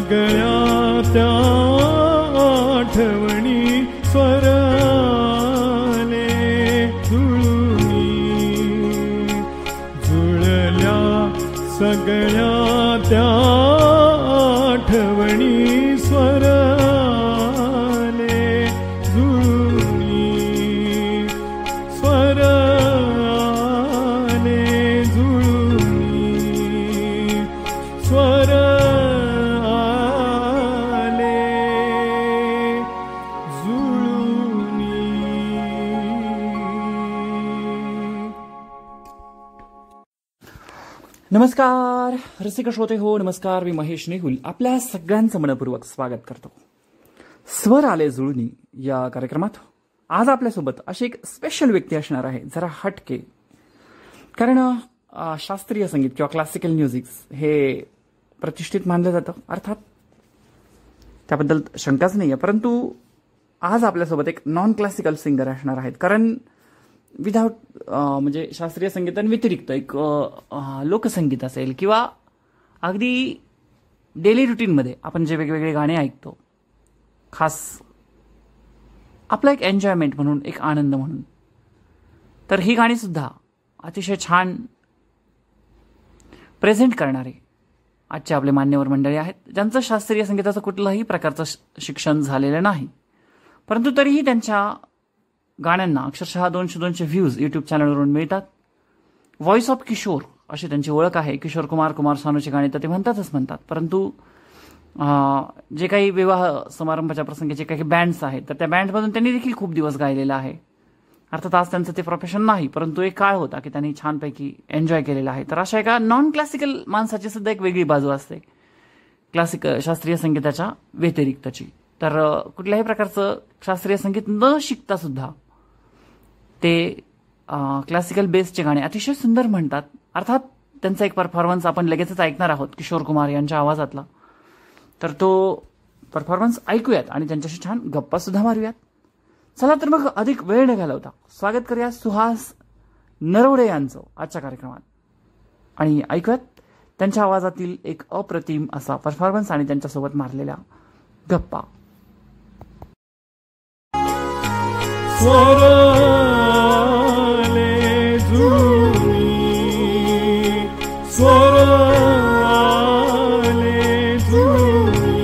सगळ्या त्या आठवणी स्वराले जुळुनी जुळल्या सगळ्या त्या आठवणी स्वराले जुळुनी स्वराले जुळुनी स्वराले जुळुनी. नमस्कार रसिक श्रोते हो, नमस्कार. मी महेश नेहुल आपल्या सगळ्यांचं मनपूर्वक स्वागत करतो. स्वर आले जुळणी या कार्यक्रमात आज आपल्यासोबत अशी एक स्पेशल व्यक्ती असणार आहे, जरा हटके. कारण शास्त्रीय संगीत किंवा क्लासिकल म्युझिक हे प्रतिष्ठित मानलं जातं, अर्थात त्याबद्दल शंकाच नाही आहे. परंतु आज आपल्यासोबत एक नॉन क्लासिकल सिंगर असणार आहेत. कारण विदाउट म्हणजे शास्त्रीय संगीतांव्यतिरिक्त एक लोकसंगीत असेल किंवा अगदी डेली रुटीनमध्ये आपण जे वेगवेगळे गाणे ऐकतो, खास आपला एक एन्जॉयमेंट म्हणून, एक आनंद म्हणून, तर ही गाणीसुद्धा अतिशय छान प्रेझेंट करणारे आजचे आपले मान्यवर मंडळी आहेत, ज्यांचं शास्त्रीय संगीताचं कुठलंही प्रकारचं शिक्षण झालेलं नाही, परंतु तरीही त्यांच्या गाण्यांना अक्षरशः 200 व्ह्यूज यूट्यूब चॅनलवरून मिळतात. व्हॉइस ऑफ किशोर अशी त्यांची ओळख आहे. किशोर कुमार सानूची गाणी तर ते म्हणतात, परंतु जे काही विवाह समारंभाच्या प्रसंगी जे काही बँड्स आहेत, तर त्या बँडमधून त्यांनी देखील खूप दिवस गायलेलं आहे. अर्थात आज त्यांचं ते प्रोफेशन नाही, परंतु एक काळ होता की त्यांनी छानपैकी एन्जॉय केलेला आहे. तर अशा एका नॉन क्लासिकल माणसाची सुद्धा एक वेगळी बाजू असते शास्त्रीय संगीताच्या व्यतिरिक्तची. तर कुठल्याही प्रकारचं शास्त्रीय संगीत न शिकता सुद्धा ते क्लासिकल बेसचे गाणे अतिशय सुंदर म्हणतात. अर्थात त्यांचा एक परफॉर्मन्स आपण लगेचच ऐकणार आहोत किशोर कुमार यांच्या आवाजातला. तर तो परफॉर्मन्स ऐकूयात आणि त्यांच्याशी छान गप्पा सुद्धा मारूयात. चला तर मग अधिक वेळ न घालवता स्वागत करूया सुहास नरवडे यांचं आजच्या कार्यक्रमात आणि ऐकूयात त्यांच्या आवाजातील एक अप्रतिम असा परफॉर्मन्स आणि त्यांच्यासोबत मारलेल्या गप्पा. स्वराले जुळुनी स्वराले जुळुनी.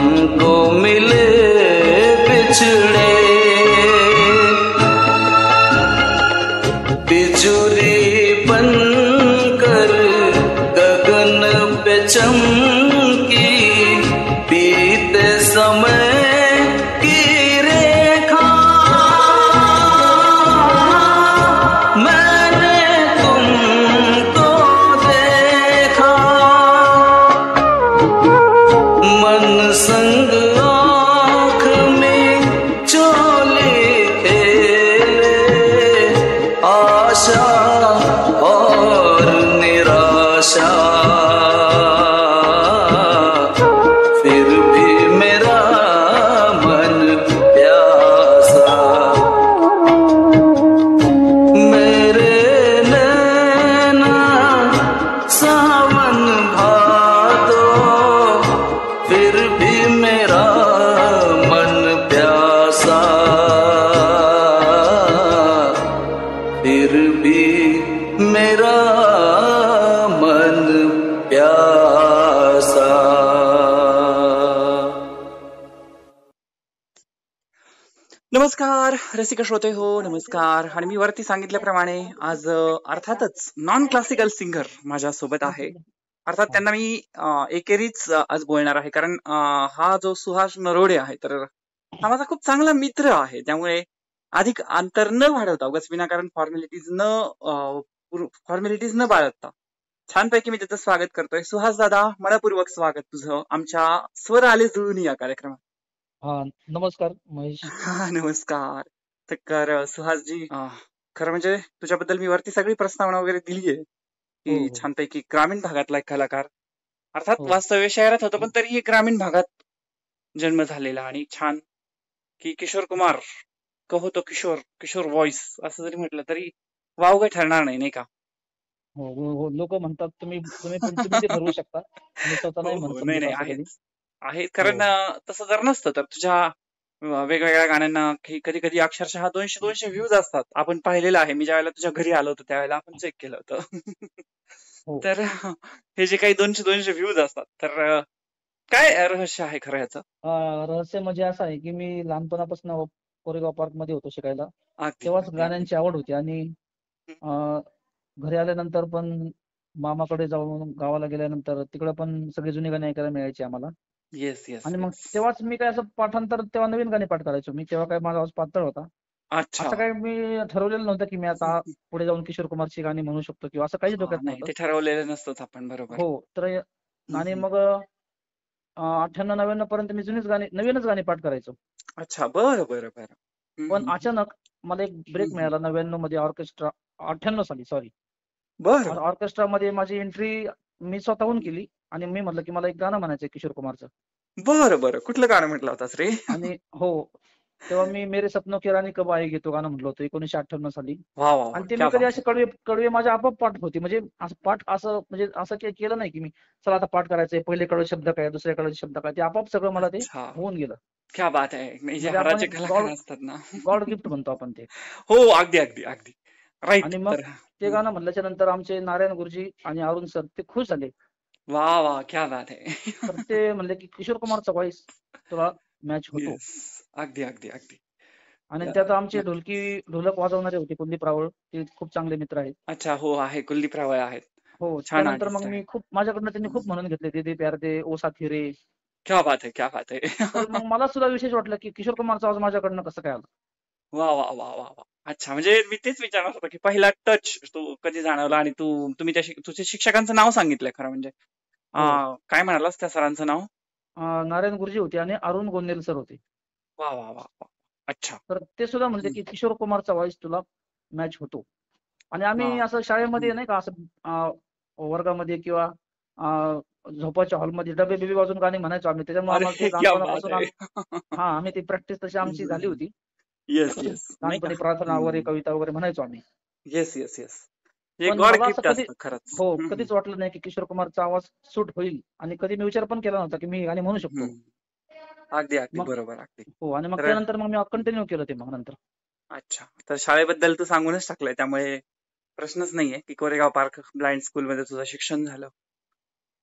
हमको मिले बिछड़े, बिजुली बनकर गगन पे चमकी, बीते समय की रेखा मैंने तुमको देखा, मन संग आँख में चोली खेले, आशा और निराशा, फिर भी मेरा मन प्यासा, मेरे नैना सावन भादो, फिर भी मेरा मन प्यासा, फिर भी मेरा मन प्यासा. नमस्कार रसिक श्रोते हो, नमस्कार. आणि मी वरती सांगितल्याप्रमाणे आज अर्थातच नॉन क्लासिकल सिंगर माझ्या सोबत आहे. अर्थात त्यांना मी एकेरीच आज बोलणार आहे, कारण हा जो सुहास नरोडे आहे तर हा माझा खूप चांगला मित्र आहे. त्यामुळे अधिक अंतर न वाढवता, उगाच विनाकारण फॉर्मॅलिटीज न बाळगता छानपैकी मी त्याचं स्वागत करतोय. सुहास दादा, मनपूर्वक स्वागत तुझं आमच्या स्वर आले जुळून या कार्यक्रमात. हा नमस्कार महेश. हा नमस्कार. तर सुहासजी, खरं म्हणजे तुझ्याबद्दल मी वरती सगळी प्रस्तावना वगैरे दिली आहे हो की हो छानपैकी ग्रामीण भागातला एक कलाकार, अर्थात हो वास्तव्य शहरात होतं पण तरीही ग्रामीण भागात जन्म झालेला, आणि छान की किशोर कुमार कहो तो किशोर, किशोर व्हॉइस असं जरी म्हटलं तरी वावगं ठरणार नाही, नाही का? हो हो हो लोक म्हणतात, तुम्ही तुम्ही पण तुम्ही ते ठरवू शकता. मी स्वतः नाही हो म्हणत हो, नाही समजत नाही, असं कधी. आहेच आहेत. हो कारण तसं जर नसतं तर तुझ्या वेगवेगळ्या गाण्यांना कधी कधी अक्षरशः 200 व्ह्यूज असतात. आपण पाहिलेलं आहे. मी ज्यावेळेला तुझ्या घरी आलो होतो त्यावेळेला आपण चेक केलं होतं. हो तर हे जे काही 200 व्ह्यूज असतात, तर काय रहस्य आहे खरं ह्याचं? रहस्य म्हणजे असं आहे की मी लहानपणापासून कोरेगाव पार्क मध्ये होतो शिकायला. अगदी तेव्हाच अगदी अगदी. गाण्यांची आवड होती आणि अं, घरी आल्यानंतर पण मामाकडे जाऊन गावाला गेल्यानंतर तिकडे पण सगळी जुनी गाणी ऐकायला मिळायची आम्हाला. येस येस आणि मग येस. तेव्हाच मी काय असं पाठांतर, तेव्हा नवीन गाणी पाठ करायचो मी. तेव्हा काय माझा आवाज पातळ होता. अच्छा. असं काही मी ठरवलेलं नव्हतं की मी आता पुढे जाऊन किशोर कुमारची गाणी म्हणू शकतो किंवा असं काहीच हा, डोक्यात नाही नव्हतं. ते ठरवलेलं नसतंच आपण, बरोबर. हो तर आणि मग 98-99 पर्यंत मी नवीनच गाणी पाठ करायचो. अच्छा, बरं बरं बरं. पण अचानक मला एक ब्रेक मिळाला 99 मध्ये ऑर्केस्ट्रा, 98 साली सॉरी, बरं ऑर्केस्ट्रा मध्ये माझी एंट्री मी स्वतःहून केली आणि मी म्हटलं की मला एक गाणं म्हणायचंय किशोर कुमारचं. बरं बरं. कुठलं गाणं म्हटलं होतास रे? आणि हो तेव्हा मी मेरे सपनों की रानी कब आएगी तो गाणं म्हटलं होतं 1998 साली. वा वा वा, आणि ते मी क्या कधी बात असे कडवे कडवे माझ्या आपोआप पाठ होती, म्हणजे असं पाठ असं म्हणजे असं काही केलं नाही की मी चला आता पाठ करायचंय, पहिले कडवे शब्द काय, दुसऱ्या कडवे शब्द काय, ते आपोआप सगळं मला ते अच्छा, होऊन गेलं. क्या बात आहे. नाही, जे म्हणजे आपण हाराचे एक कलाकार असतात ना. गॉड गिफ्ट म्हणतो आपण ते. हो, अगदी अगदी अगदी राईट. आणि मग तर ते गाणं म्हणल्याच्या नंतर आमचे नारायण गुरुजी आणि अरुण सर ते खुश झाले. वा वा, क्या बात आहे. तर ते म्हणले की किशोर कुमारचा व्हॉइस तुला मॅच होतो. येस, अगदी अगदी अगदी. आणि तर त्यात आमचे नक्की. ढोलक वाजवणारे होते कुलदीप रावळ, ते खूप चांगले मित्र आहेत. अच्छा, हो आहे, कुलदीप रावळ आहेत, हो छान त्यानंतर आर्टिस्ट मग मी आहेत. खूप माझ्याकडनं त्यांनी खूप म्हणून घेतले, दे दे प्यार दे, ओ साथी रे. क्या बात है, क्या बात है. तर मग मला सुद्धा विशेष वाटलं की किशोर कुमारचा आवाज माझ्याकडनं कसं काय आला. वा वा वा वा वा. अच्छा, म्हणजे मी तेच विचारणार होतो की पहिला टच तू कधी जाणवला, आणि तुम्ही तुझ्या शिक्षकांचं नाव सांगितलंय खरं म्हणजे. हो काय म्हणालास त्या सरांचं नाव? नारायण गुरुजी होते आणि अरुण गोंदेल सर होते. वा वा वा वा. अच्छा. तर ते सुद्धा म्हणले की किशोर कुमारचा व्हॉइस तुला मॅच होतो. आणि वा. आम्ही असं शाळेमध्ये नाही का असं वर्गामध्ये किंवा झोपाच्या हॉलमध्ये डबे बिबे वाजून गाणी म्हणायचो आम्ही. त्याच्यामुळे आम्हाला ते अरे क्या बात लहानपणापासून आहे. आम्ही ती प्रॅक्टिस तशी आमची झाली होती. येस येस, नाही का. लहानपणी प्रार्थना वगैरे कविता वगैरे म्हणायचो आम्ही. येस येस येस, हे पण गॉड मला असं गिफ्ट कधी असतं खरंच. कधीच वाटलं नाही की किशोर कुमारचा आवाज सूट होईल, आणि कधी मी विचार पण केला नव्हता की मी ही गाणी म्हणू शकतो. अगदी अगदी मग बरोबर, अगदी. हो आणि मग तर त्यानंतर मग मी कंटिन्यू केलं ते मग नंतर. अच्छा, तर शाळेबद्दल तू सांगूनच टाकलंय, त्यामुळे प्रश्नच नाहीये की कोरेगाव पार्क ब्लाइंड स्कूल मध्ये तुझं शिक्षण झालं.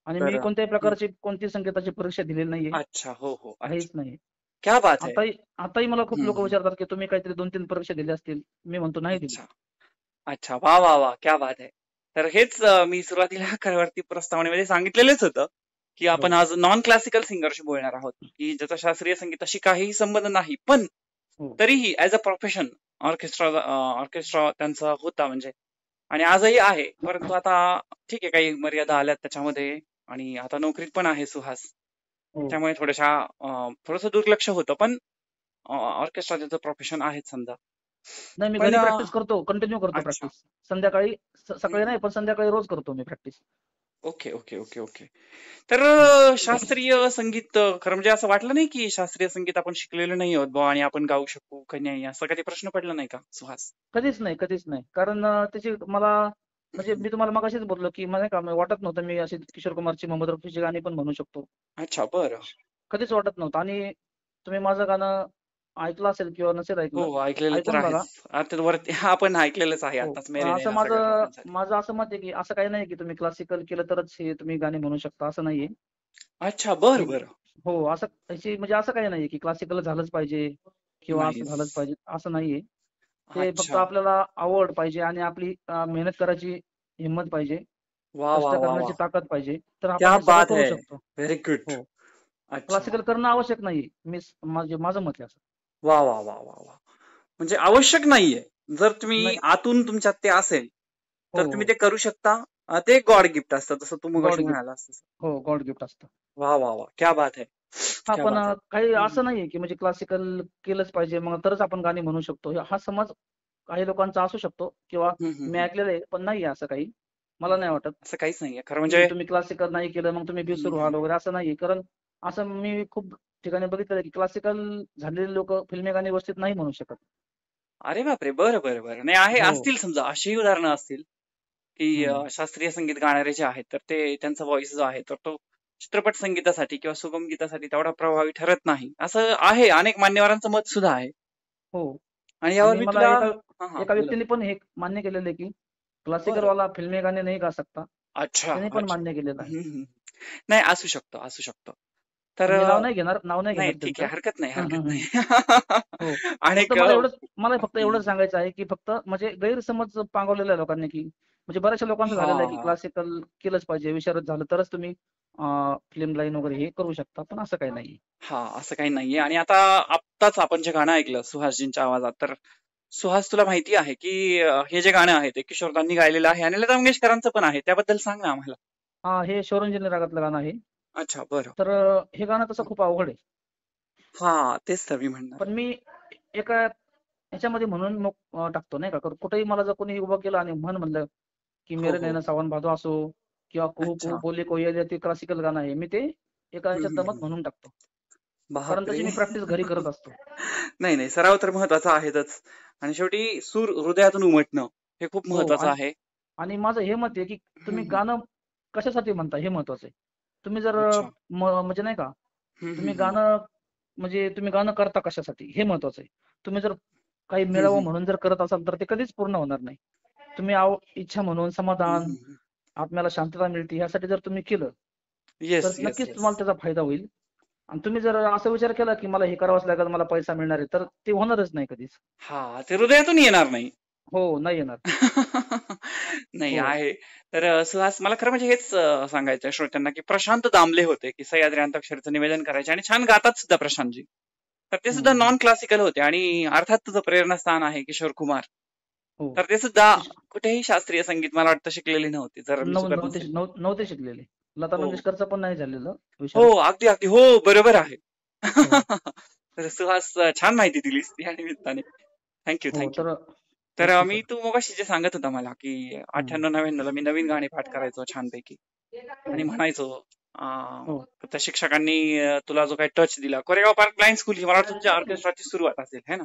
आणि मी तर कोणत्याही प्रकारची कोणती संगीताची परीक्षा दिलेली नाहीये, अच्छा. हो, हो. अच्छा. काहीच नाही. क्या बात है! आताही मला खूप लोक हं. विचारतात की तुम्ही काहीतरी 2-3 परीक्षा दिल्या असतील. मी म्हणतो नाही दिली. अच्छा. अच्छा. वाह, वाह, वाह! क्या बात है! तर हेच मी सुरुवातीला वरती प्रस्तावनेमध्ये सांगितलेलंच होतं, की हो आपण आज नॉन क्लासिकल सिंगरशी बोलणार आहोत, की ज्याचा शास्त्रीय संगीताशी काहीही संबंध नाही. पण हो तरीही ॲज अ प्रोफेशन ऑर्केस्ट्रा त्यांचा होता म्हणजे आणि आजही आहे. परंतु आता ठीक आहे काही मर्यादा आल्यात त्याच्यामध्ये आणि आता नोकरीत पण आहे सुहास. हो त्यामुळे थोडंसं दुर्लक्ष होतं. पण ऑर्केस्ट्रा त्याचं प्रोफेशन आहेच समजा. नाही, मी पण घरी प्रॅक्टिस करतो, कंटिन्यू करतो अच्छा. प्रॅक्टिस. संध्याकाळी सकाळी हं. नाही, पण संध्याकाळी रोज करतो मी practice. Okay, okay, okay, okay. तर हं. शास्त्रीय संगीत खरं म्हणजे असं वाटलं नाही की शास्त्रीय संगीत आपण शिकलेलो नाही आहोत बुवा आणि आपण गाऊ शकू का नाही असा कधी प्रश्न पडला नाही का सुहास? कधीच नाही, कधीच नाही. कारण त्याची मला म्हणजे मी तुम्हाला मगाशीच बोललो, की मला नाही का वाटत नव्हतं मी अशी किशोर कुमारची, मोहम्मद रफीची गाणी पण म्हणू शकतो. अच्छा, बरं. कधीच वाटत नव्हतं. आणि तुम्ही माझं गाणं ऐकलं असेल किंवा नसेल हो, ऐकलं, ऐकलेलं तर ऐकून बघा. आहेच. अर्थात वरती आपण ऐकलेलंच आहे हो. आताच मेरे असं नैना सगळ्या माझं श्रोत्यांसाठी. माझं असं मत आहे, की असं काही नाही, की तुम्ही क्लासिकल केलं तरच हे तुम्ही गाणी म्हणू शकता, असं नाहीये. अच्छा, बरं, हे बरं. हो, असं म्हणजे असं काही नाहीये, की क्लासिकल झालंच पाहिजे किंवा असं नाईस. झालंच पाहिजे, असं नाहीये. ते फक्त अच्छा. आपल्याला आवड पाहिजे आणि आपली मेहनत करायची हिंमत पाहिजे, वाह, कष्ट वाह, वाह, करण्याची वाह! ताकद पाहिजे, तर आपण क्या हे सगळं बात करू है! शकतो. Very good. हो. अच्छा. क्लासिकल करणं आवश्यक नाहीये. माझं मत आहे असं. वाह, वाह, वाह, वाह, वाह! म्हणजे आवश्यक नाहीये. जर तुम्ही नाही. आतून तुमच्यात ते असेल, हो, तर तुम्ही हो. ते करू शकता. ते गॉड गिफ्ट असतं जसं तू गॉड मगाशी गिफ्ट. म्हणालास तसं. हो, गॉड गिफ्ट असतं. वाह, वाह, वाह! क्या बात है! हां, क्या पण बात है! काही हं, असं नाहीये, की म्हणजे क्लासिकल केलंच पाहिजे, मग तरच आपण गाणी म्हणू शकतो. हा समज काही लोकांचा असू शकतो किंवा हं, हं, मी हं. ऐकलेलं आहे, पण नाहीये असं काही. मला नाही वाटत, असं काहीच नाहीये. खरं की म्हणजे तुम्ही क्लासिकल नाही केलं, मग तुम्ही हं, बेसूर हं. व्हाल वगैरे असं नाहीये. कारण असं मी खूप ठिकाणी बघितलेलं आहे, की क्लासिकल झालेले लोकं फिल्मी गाणी व्यवस्थित नाही म्हणू शकत. अरे बापरे! बरं, बरं, बरं. नाही हो. असतील समजा अशीही उदाहरणं असतील, की हं. शास्त्रीय संगीत गाणारे जे आहेत, तर ते त्यांचा व्हॉईस जो आहे, तर तो चित्रपट संगीतासाठी किंवा सुगम गीतासाठी तेवढा प्रभावी ठरत नाही. असं आहे. अनेक मान्यवरांचं मत सुद्धा आहे. हो. आणि यावर आणि मी मला तुला एका हां, हां. एका बोला. व्यक्तीने पण हे मान्य केलेलं आहे, की क्लासिकल बरं. वाला फिल्मी गाणे नहीं गा सकता. अच्छा, त्याने पण अच्छा. मान्य केलेलं आहे. हं, हं. नाही असू शकतं, असू शकतं. तर मी नाव नाही नाही घेणार ठीक त्यांचं. आहे. हरकत नाही, हं, हं, हरकत हं. नाही. हो. आणि फक्त मला फक्त एवढंच सांगायचं आहे, की फक्त म्हणजे गैरसमज पांगवलेला आहे लोकांनी, की म्हणजे बऱ्याचशा लोकांचं झालेलं आहे, की हां. क्लासिकल केलंच पाहिजे, विशारद झालं तरच तुम्ही फिल्म लाईन वगैरे हे करू शकता. पण असं काही नाहीये. असं काही नाहीये आणि आत्ताच आपण जे गाणं ऐकलं सुहासजींच्या आवाजात, तर सुहास तुला माहिती आहे, की हे जे गाणं आहे ते किशोरदांनी गायलेलं आहे आणि लता मंगेशकरांचं पण आहे. त्याबद्दल सांग ना आम्हाला. हे शिवरंजनी रागातलं गाणं आहे. अच्छा, बरं. तर हे गाणं तसं खूप अवघड आहे. तेच तर मी म्हणणार. पण मी एका ह्याच्यामध्ये म्हणून मग टाकतो नाही का. कुठेही मला जर कोणी उभं केलं आणि म्हणलं, की हो, मेरे हो. नैना सावन भादो असो किंवा कुहू कुहू अच्छा. बोले कोयल ते क्लासिकल गाणं आहे. मी ते एका हं, ह्याच्यात हं, दमात हं. म्हणून टाकतो. कारण बापरे! त्याची मी प्रॅक्टिस घरी करत असतो. नाही, नाही. सराव तर महत्वाचा आहेतच आणि शेवटी सूर हृदयातून उमटणं हे खूप हो. महत्वाचं आहे. आणि माझं हे मत आहे, की हं, तुम्ही हं. गाणं कशासाठी म्हणता हे महत्वाचं आहे. तुम्ही जर अच्छा. म्हणजे नाही का, हं, हं, तुम्ही हं. गाणं म्हणजे तुम्ही गाणं करता कशासाठी हे महत्वाचं आहे. तुम्ही जर काही हं, मिळावं हं. म्हणून जर करत असाल, तर ते कधीच पूर्ण होणार नाही. तुम्ही इच्छा म्हणून हं, समाधान, हं, हं. आत्म्याला शांतता मिळते ह्यासाठी जर तुम्ही केलं, तर येस, येस, नक्कीच येस. तुम्हाला त्याचा फायदा होईल. आणि तुम्ही जर असा विचार केला, की मला हे करावंच लागेल, मला पैसा मिळणार आहे, तर ते होणारच नाही कधीच. ते हृदयातून येणार नाही. हो, नाही येणार. नाही हो. आहे. तर सुहास मला खरं म्हणजे हेच सांगायचं आहे श्रोत्यांना, की प्रशांत दामले होते, की सह्याद्री अंताक्षरीचं निवेदन करायचे आणि छान गातात सुद्धा प्रशांतजी. तर ते सुद्धा हं. नॉन क्लासिकल होते आणि अर्थात तुझं प्रेरणास्थान आहे किशोर कुमार. हो. तर ते सुद्धा कुठेही शास्त्रीय संगीत मला वाटतं शिकलेली नव्हती, जर मी चुकत नसेल. नव्हते शिकलेले. लता हो. मंगेशकरचं पण नाही झालेलं हो, विशारद. अगदी, अगदी. हो, बरोबर आहे. हो. तर सुहास छान माहिती दिलीस या निमित्ताने. थँक हो. यू. तर तर ओके मी सर. तू मगाशी जे सांगत होता मला, की हं. 98-99 ला मी नवीन गाणी पाठ करायचो छानपैकी आणि म्हणायचो. हो. त्या शिक्षकांनी तुला जो काही टच दिला, कोरेगाव पार्क ब्लाइंड स्कूलची मला वाटतं तुमच्या ऑर्केस्ट्राची सुरुवात असेल, है ना?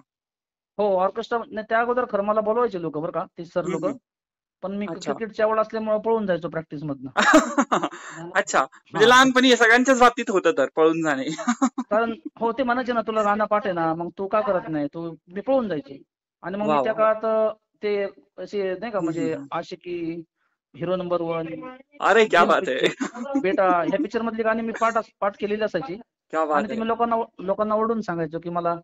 हो, ऑर्केस्ट्रा नाही त्या अगोदर खरं मला बोलवायचे लोकं बरं का, ते सर हं, लोकं. हं. पण मी अच्छा. क्रिकेटची आवड असल्यामुळे पळून जायचो प्रॅक्टिसमधनं. अच्छा. म्हणजे हां. लहानपणी हे सगळ्यांच्याच बाबतीत होतं तर पळून जाणे. कारण हो, ते म्हणायचे ना, "तुला गाणं पाठ आहे ना, मग तू का करत नाही?" मी पळून जायचे. आणि मग मी वाह, त्या वाह, वाह! काळात ते असे नाही का हं, हं, म्हणजे हं. आशिकी हिरो नंबर 1, अरे क्या जेल बात है. पिक्चर, बेटा, ह्या पिक्चर मधली गाणी मी पाठ केलेली असायची. क्या बात आणि ते है. मी लोकांना ओरडून सांगायचो की मला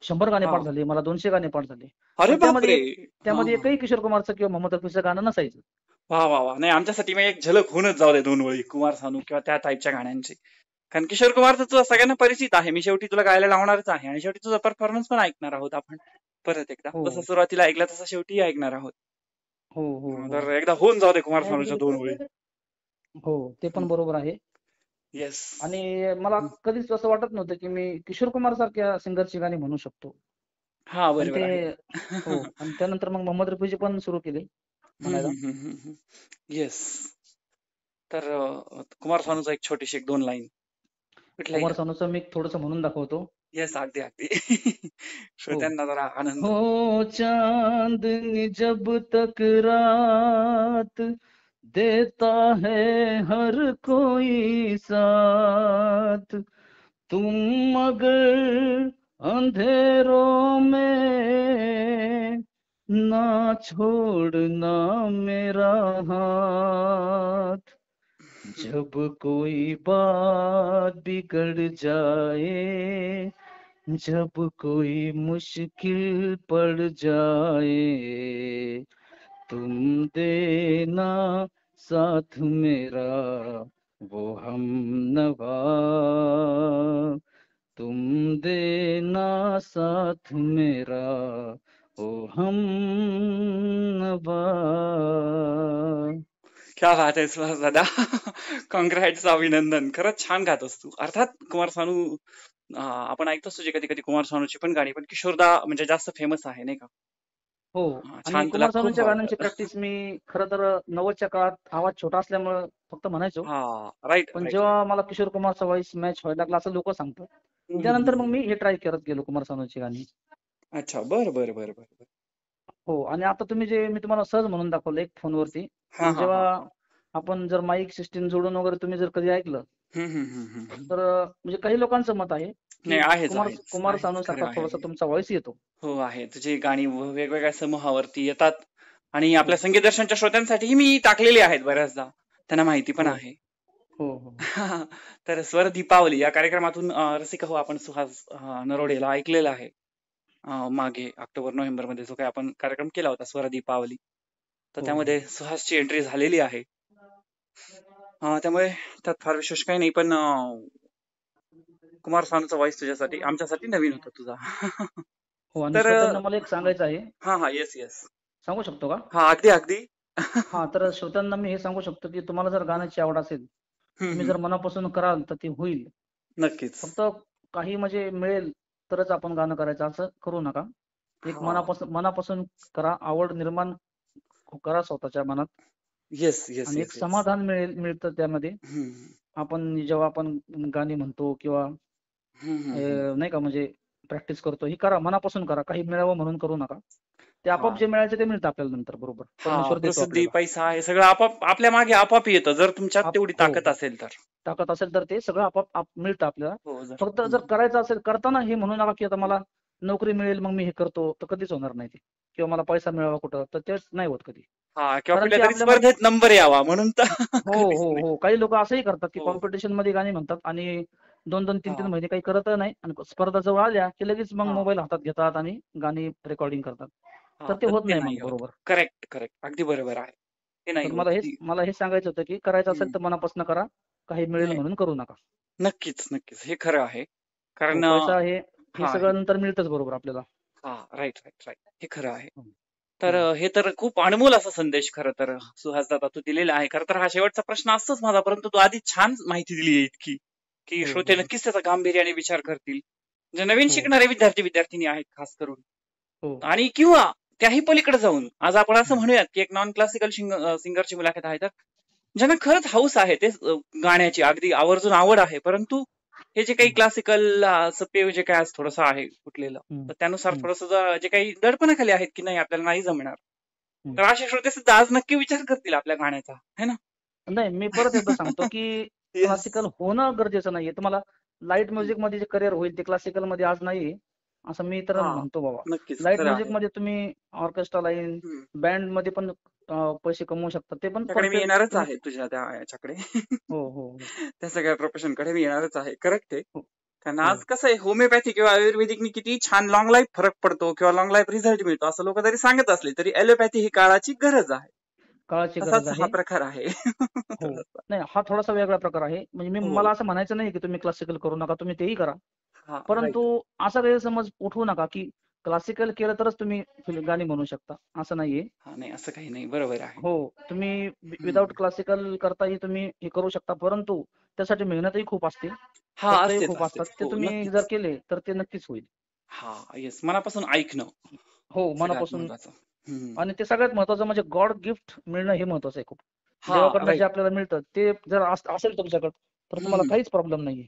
100 गाणे पाठ हा. झाले, मला 200 गाणे पाठ झाले. अरे पण त्यामध्ये बापरे. हा त्यामध्ये हा. एकही किशोर कुमारचं किंवा मोहम्मद रफीचं गाणं नसायचं. वा वा वा. नाही, आमच्यासाठी मग एक झलक होऊनच जाऊ दे 2 वेळी कुमार सानू किंवा त्या टाईपच्या गाण्यांची. कारण किशोर कुमार तर तुला सगळ्यांना परिचित आहे. मी शेवटी तुला गायला लावणारच आहे आणि शेवटी तुझा परफॉर्मन्स पण ऐकणार आहोत आपण परत एकदा. हो जसं सुरुवातीला ऐकला तसं शेवटी ऐकणार आहोत. हो हो हो तर एकदा होऊन जाऊ दे कुमार सानूच्या 2 वेळी. हो, ते पण बरोबर आहे. येस. आणि मला कधीच असं वाटत नव्हतं की मी किशोर कुमार सारख्या सिंगरची गाणी म्हणू शकतो. हा, पण बरोबर ते आहे. हो, आणि त्यानंतर मग मोहम्मद रफीची पण सुरू केली म्हणायला. येस. तर कुमार सानूचा एक छोटीशी 1-2 लाईन कुठल्याही. कुमार सानूचं मी थोडंसं म्हणून दाखवतो. येस, अगदी अगदी. हो. श्रोत्यांना जरा आनंद. हो चांदनी जब तक रात देता है हर कोई साथ, तुम मगर अंधेरों में ना छोड़ना मेरा हाथ, जब कोई बात बिगड़ जाए, जब कोई मुश्किल पड़ जाए, तुम देना साथ मेरा वो हमनवा, तुम देना साथ मेरा वो हमनवा. क्या बात आहे सुहास दादा. कॉन्ग्रॅट्स, अभिनंदन. खरंच छान गातोस तू. अर्थात कुमार सानू आपण ऐकतोच तुझी कधी कधी कुमार सानूची पण गाणी, पण किशोरदा म्हणजे जास्त फेमस आहे नाही का. हो, आणि छान, तुला कुमार खूप सानूच्या गाण्यांची आवडतं. प्रॅक्टिस मी खरं तर 90च्या काळात आवाज छोटा असल्यामुळे फक्त म्हणायचो. हा, राईट पण राईट राईट. जेव्हा मला किशोर कुमारचा व्हॉइस मॅच व्हायला लागला असं लोक सांगतात, त्यानंतर मग मी हे ट्राय करत गेलो कुमार सानूची गाणी. अच्छा, बर बर बर बर. हो, आणि आता मी तुम्हाला सहज म्हणून दाखवलं एक फोनवरती. हा पण हा हा. जेव्हा आपण जर माईक सिस्टीम जोडून वगैरे तुम्ही जर कधी ऐकलं, तर म्हणजे काही लोकांचं मत आहे नाही, की आहेच कुमार आहेच कुमार आहेच. सानू खरं सारखा आहे. थोडासा तुमचा व्हॉइस येतो. हो, आहे. तुझी गाणी वेगवेगळ्या समूहावरती येतात आणि आपल्या हो संगीत दर्शनच्या श्रोत्यांसाठीही मी टाकलेली आहेत बऱ्याचदा. त्यांना माहिती पण हो आहे. हो हो तर स्वर दीपावली या कार्यक्रमातून रसिक हो आपण सुहास नरोडेला ऐकलेला आहे. मागे ऑक्टोबर-नोव्हेंबर मध्ये जो काही आपण कार्यक्रम केला होता स्वर दीपावली, तर हो त्यामध्ये सुहासची एंट्री झालेली आहे. त्यामुळे त्यात फार विशेष काही नाही, पण कुमार सानूचा व्हॉइस तुझ्यासाठी आमच्यासाठी नवीन होता तुझा. हो. आणि तर श्रोत्यांना मला एक सांगायचं आहे, हा हा. Yes yes. सांगू शकतो का? हा, अगदी अगदी. हा, तर श्रोत्यांना मी हे सांगू शकतो की तुम्हाला जर गाण्याची आवड असेल, तुम्ही जर मनापासून कराल तर ते होईल. नक्कीच. फक्त काही म्हणजे मिळेल तरच आपण गाणं करायचं असं करू नका. एक हा. मनापासून करा, आवड निर्माण करा स्वतःच्या मनात, येस येस आणि एक येस येस. समाधान मिळतं त्यामध्ये. आपण जेव्हा आपण गाणी म्हणतो किंवा नाही का म्हणजे प्रॅक्टिस करतो, ही करा, मनापासून करा, काही मिळावं म्हणून करू नका. ते आपोआप जे मिळायचं ते मिळतं आपल्याला नंतर, बरोबर, हा, परमेश्वर देतो प्रसिद्धी, आपल्याला. पैसा हे सगळं आपोआप आपल्या मागे आपोआप येतं जर तुमच्यात तेवढी हो ताकद असेल तर. ताकद असेल तर ते सगळं आपोआप मिळतं आपल्याला. हो, जर फक्त जर करायचं असेल, करताना हे म्हणू नका की आता मला नोकरी मिळेल मग मी हे करतो, तर कधीच होणार नाही ते. किंवा मला पैसा मिळावा कुठं, तर तेच नाही होत कधी. हा, किंवा कारण कुठल्या ते तरी आपल्यामध्ये स्पर्धेत नंबर यावा म्हणून तर हो कधीच हो नाही. हो काही लोक असंही करतात की हो. कॉम्पिटिशन मध्ये गाणी म्हणतात आणि 2-2, 3-3 हा महिने काही करत नाही, आणि स्पर्धा जवळ आल्या की लगेच मग हा मोबाईल हातात घेतात आणि गाणी रेकॉर्डिंग करतात. हा. तर ते तर होत ते नाही नाही मग, होत. बरोबर. Correct correct. अगदी बरोबर आहे. ते नाही तर होत ती. मला हे सांगायचं होतं की करायचं असेल तर मनापासून करा, काही मिळेल नाही, म्हणून करू नका. नक्कीच नक्कीच हे खरं आहे. हो, कारण पैसा हे हा सगळं नंतर मिळतच, बरोबर आपल्याला. हा, राईट राईट राईट. हे खरं आहे. हं. तर हं. हे तर खूप अनमोल असा संदेश खरं तर सुहास दादा तू दिलेला आहे. खरं तर हा शेवटचा प्रश्न असतोच माझा, परंतु तू आधी छान माहिती दिली आहे इतकी की हो श्रोते हो नक्कीच त्याचा गांभीर्याने विचार करतील. जे नवीन हो शिकणारे विद्यार्थी-विद्यार्थिनी आहेत खास करून, हो आणि किंवा त्याही पलीकडे जाऊन आज आपण असं हं. म्हणूयात की एक नॉन क्लासिकल सिंगरची मुलाखत आहे, तर ज्यांना खरंच हौस आहे ते गाण्याची अगदी आवर्जून आवड आहे, परंतु हे जे काही हं. क्लासिकल पेव जे काय आज थोडंसं आहे फुटलेलं, हं. तर त्यानुसार हं. थोडंसं जे काही दडपणाखाली आहेत की नाही आपल्याला नाही जमणार, हं. तर असे श्रोते सुद्धा आज नक्की विचार करतील आपल्या गाण्याचा, है ना. नाही, मी परत एकदा सांगतो की येस. क्लासिकल होणं गरजेचं नाहीये. तुम्हाला लाईट म्युझिक मध्ये जे करिअर होईल ते क्लासिकल मध्ये आज नाही. असं मी तर हा म्हणतो बाबा. नक्कीच लाईट खरं म्युझिक आहे. मध्ये तुम्ही ऑर्केस्ट्रा लाईन, हम्म. बँड मध्ये पण पैसे कमवू शकता, ते पण त्याकडे मी परफेक्ट येणारच तुम्ही. आहे तुझ्या त्या याच्याकडे. हो हो हो त्या सगळ्या प्रोफेशन कडे मी येणारच आहे. करेक्ट आहे. हो कारण हो आज कसं आहे, होमिओपॅथी किंवा आयुर्वेदिकनी किती छान लॉंग लाईफ फरक पडतो किंवा लॉंग लाईफ रिझल्ट मिळतो असं लोक जरी सांगत असले तरी ॲलोपॅथी ही काळाची गरज आहे. काळाची गरज तसाच हा आहे. प्रकार आहे. हो थोडासा. नाही, हा थोडासा वेगळा प्रकार आहे. म्हणजे मी हो मला असं म्हणायचं नाही की तुम्ही क्लासिकल करू नका, तुम्ही तेही करा. हा परंतु राईट. असा गैरसमज उठवू नका की क्लासिकल केलं तरच तुम्ही गाणी म्हणू शकता, असं नाहीये. हा नाही असं काही नाही, बरोबर आहे. हो, तुम्ही हम्म. विदाऊट क्लासिकल करताही तुम्ही हे करू शकता, परंतु त्यासाठी मेहनतही खूप असते, हा कष्टही असतेच खूप असतात. असतेच, ते हो तुम्ही जर नक्कीच. केले तर ते नक्कीच होईल. हा येस, मनापासून ऐकणं हो, सगळ्यात मनापासून. महत्वाचं. हम्म. आणि ते सगळ्यात महत्वाचं म्हणजे गॉड गिफ्ट मिळणं हे महत्वाचं आहे खूप. हा देवाकडनं जे राईट. आपल्याला मिळतं ते जर असेल तुमच्याकडे तर तुम्हाला काहीच प्रॉब्लेम नाहीये.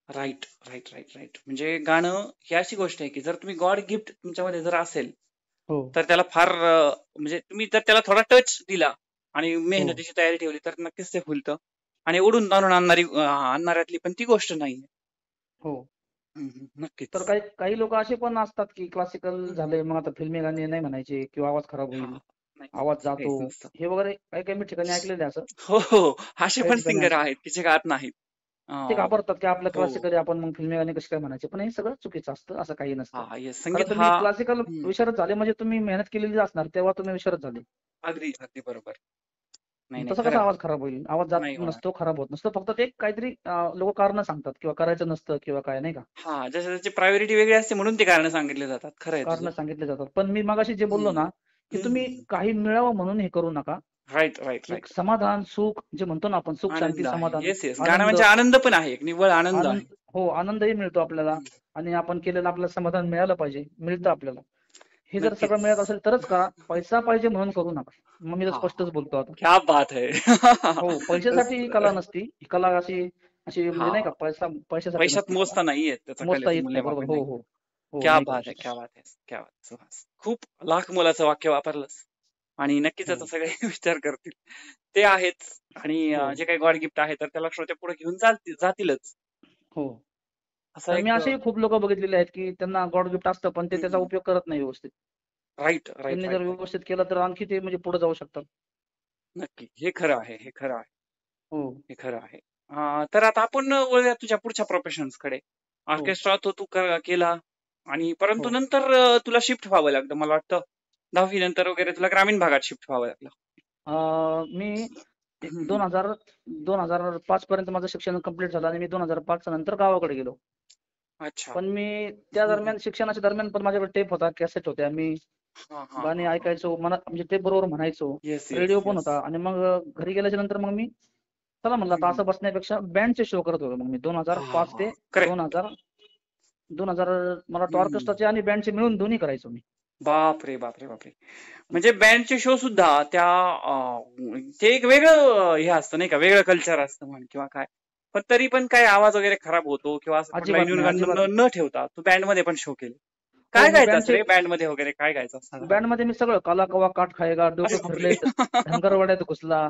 Right right right right. म्हणजे गाणं ही अशी गोष्ट आहे की जर तुम्ही गॉड गिफ्ट तुमच्यामध्ये जर असेल हो तर त्याला फार म्हणजे तुम्ही जर त्याला थोडा टच दिला आणि हो मेहनतीची तयारी ठेवली तर नक्कीच ते फुलतं. आणि ओढून ताणून आणणाऱ्यातली पण ती गोष्ट नाहीये. हो. नक्कीच. तर काही काही लोक असे पण असतात की क्लासिकल हम्म. झालंय मग आता फिल्मी गाणी नाही म्हणायचे किंवा आवाज खराब हा होईल, नाही आवाज असं जातो, काहीच नसतं. हे वगैरे काही काही मी ठिकाणी ऐकलेलं आहे असं. हो हो, असे काही पण ठिकाणी सिंगर असं आहेत की जे गात नाहीत. ते अं, घाबरतात की आपलं हो क्लासिकल आपण मग फिल्मी गाणी कशी काय म्हणायचे, पण हे सगळं चुकीचं असतं, असं काही नसतं. हा येस, कारण संगीत तुम्ही हा क्लासिकल विशारद झाले म्हणजे तुम्ही मेहनत केलेली असणार, तेव्हा तुम्ही विशारद झाले. अगदी अगदी बरोबर. नाही नाही तसं खरं कसा आहे. आवाज खराब होईल, आवाज जात नाही होणार. नसतो, खराब होत नसतो, फक्त ते काहीतरी लोक कारण सांगतात किंवा करायचं नसतं किंवा काय नाही का, हा जसं त्याची प्रायोरिटी वेगळी असते म्हणून ते कारण सांगितले जातात. खरं आहे तुझं. कारण सांगितले जातात. पण मी मगाशी जे बोललो ना की तुम्ही हम्म. काही मिळावं म्हणून हे करू नका. राईट राईट एक राईट. समाधान, सुख जे म्हणतो ना आपण, सुख शांती आनंद आहे. समाधान, येस येस, गाणं आनंद, म्हणजे आनंद पण आहे, एक निव्वळ आनंद आहे. आनंद. हो, आनंदही मिळतो आपल्याला. हम्म. आणि आपण केलेलं आपल्याला समाधान मिळालं पाहिजे, मिळतं आपल्याला. हे जर सगळं नक्कीच. मिळत असेल तरच करा, पैसा पाहिजे म्हणून करू नका. मग मी तर हा स्पष्टच बोलतो आता. क्या बात है. हो, पैशासाठी ही कला नसती. ही कला अशी अशी म्हणजे हा नाही का, पैशासाठी पैशात नसती कला. मोजता नाही येत, त्याचं मोजता कलेचं येत नाही, बरोबर. मूल्यमापन हो नाही. हो हो, क्या नाही करू बात है, क्या शकत. बात है, क्या बात है. सुहास, खूप लाख मोलाचं वाक्य वापरलंस आणि नक्कीच हो त्याचा सगळे विचार करतील. ते आहेच. आणि हो जे काही गॉड गिफ्ट आहे तर त्याला श्रोते पुढे घेऊन जातीलच. हो. असा कारण मी एक असेही खूप लोक बघितलेले आहेत की त्यांना गॉड गिफ्ट असतं पण ते त्याचा उपयोग करत नाही व्यवस्थित. राईट राईट त्यांनी जर राईट राईट. व्यवस्थित केलं तर आणखी ते म्हणजे पुढे जाऊ शकतात. नक्की, हे खरं आहे, हे खरं आहे, हो हे खरं आहे. तर आता आपण वळूया तुझ्या पुढच्या प्रोफेशन्स कडे. हो ऑर्केस्ट्रा तो तू केला आणि परंतु हो. नंतर तुला शिफ्ट व्हावं लागलं, मला वाटतं 10वी नंतर वगैरे तुला ग्रामीण भागात शिफ्ट व्हावं लागलं. मी हम्म. 2005 पर्यंत माझं शिक्षण कंप्लीट झालं आणि मी 2005 नंतर गावाकडे गेलो. अच्छा. पण मी त्या दरम्यान, शिक्षणाच्या दरम्यान पण माझ्याकडे टेप होता, कॅसेट होत्या. मी हा हा गाणी हा. ऐकायचो, मनात म्हणजे टेप बरोबर म्हणायचो. येस येस रेडिओ पण येस. होता. आणि मग घरी गेल्याच्या नंतर मग मी चला म्हणलं आता असं बसण्यापेक्षा बँडचे शो करत होतो. मग मी 2005 ते करेक्ट. 2000 मला वाटतं ऑर्केस्ट्राचे आणि बँडचे मिळून दोन्ही करायचो मी. बापरे बापरे बापरे. म्हणजे बँडचे शो सुद्धा त्या ते एक वेगळं हे असतं नाही का, वेगळं कल्चर असतं म्हण किंवा काय. पण तरी पण काय आवाज वगैरे खराब होतो किंवा असं कुठला अजिबात नाही, अजिबात न्यूनगंड नाही. न ठेवता तू बँड मध्ये पण शो केले. हो, काय मी गायचं असं बँडचे रे बँड मध्ये वगैरे, काय गायचं असं? बँडमध्ये मी सगळं, काला कवा काठ खायगा, अरे डोकं बापरे. फिरले धनगरवाड्यात घुसला,